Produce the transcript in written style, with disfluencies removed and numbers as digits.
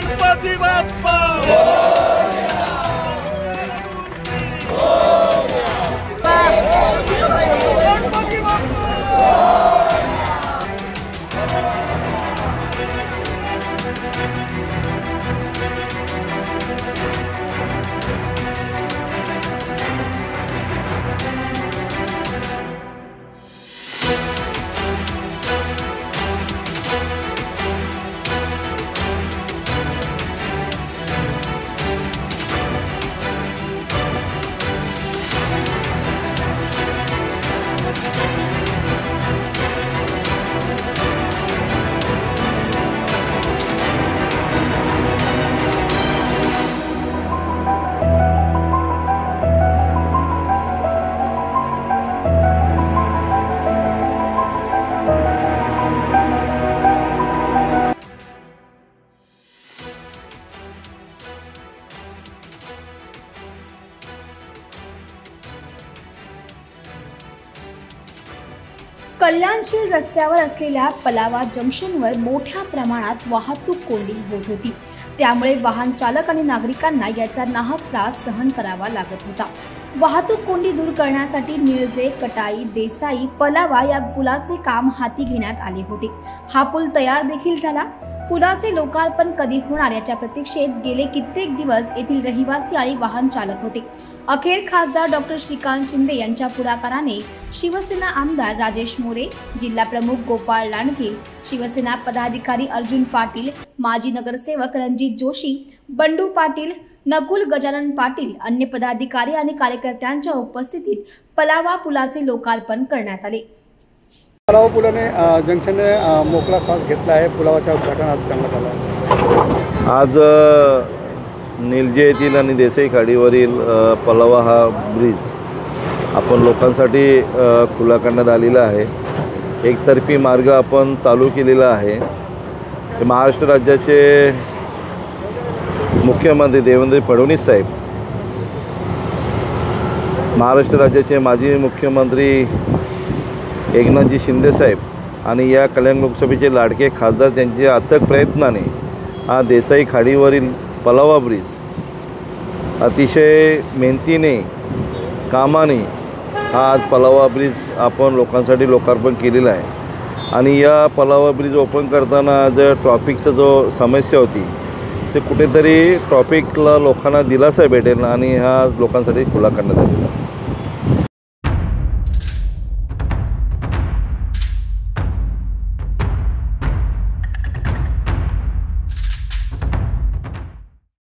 गणपती बाप्पा गणपती बाप्पा। कल्याणशील रस्त्यावर असलेल्या पलावा जंक्शनवर मोठ्या प्रमाणात वाहतूक कोंडी होत होती। त्यामुळे वाहन चालक आणि नागरिकांना याचा नाहक त्रास सहन करावा लागत होता। वाहतूक कोंडी दूर करण्यासाठी निळजे, कटाई, देसाई, पलावा या पुलाचे काम हाती घेण्यात आले होते। हा पूल तयार देखील झाला। पुलाचे लोकार्पण कधी होणार याच्या प्रतीक्षेत गेले कित्येक दिवस येथील रहिवासी आणि वाहन चालक होते। अखेर खासदार डॉक्टर श्रीकांत शिंदे यांच्या पुढाकाराने शिवसेना आमदार राजेश मोरे, जिल्हा प्रमुख गोपाळ लांडगे, शिवसेना पदाधिकारी अर्जुन पाटील, माजी नगरसेवक रणजित जोशी, बंडू पाटील, नकुल गजानन पाटील, अन्य पदाधिकारी आणि कार्यकर्त्यांच्या उपस्थितीत पलावा पुलाचे लोकार्पण करण्यात आले। पलावा पुलाने जंक्शनने मोकळा श्वास घेतला आहे। पुलावाचे उद्घाटन आज करण्यात आलं। आज निलजे येथील आणि देसाई खाडीवरील पलावा हा ब्रिज आपण लोकांसाठी खुला करण्यात आलेला आहे। एकतर्फी मार्ग आपण चालू केलेला आहे। महाराष्ट्र राज्याचे मुख्यमंत्री देवेंद्र फडणवीस साहेब, महाराष्ट्र राज्याचे माजी मुख्यमंत्री एकनाथजी शिंदे साहेब आणि या कल्याण लोकसभेचे लाडके खासदार त्यांच्या अथक प्रयत्नाने हा देसाई खाडीवरील पलावा ब्रिज अतिशय मेहनतीने कामाने हा आज पलावा ब्रिज आपण लोकांसाठी लोकार्पण केलेला आहे। आणि या पलावा ब्रिज ओपन करताना जर ट्रॉफिकचा जो समस्या होती ते कुठेतरी ट्रॉफिकला लोकांना दिलासा भेटेल आणि हा लोकांसाठी खुला करण्यात आलेला आहे।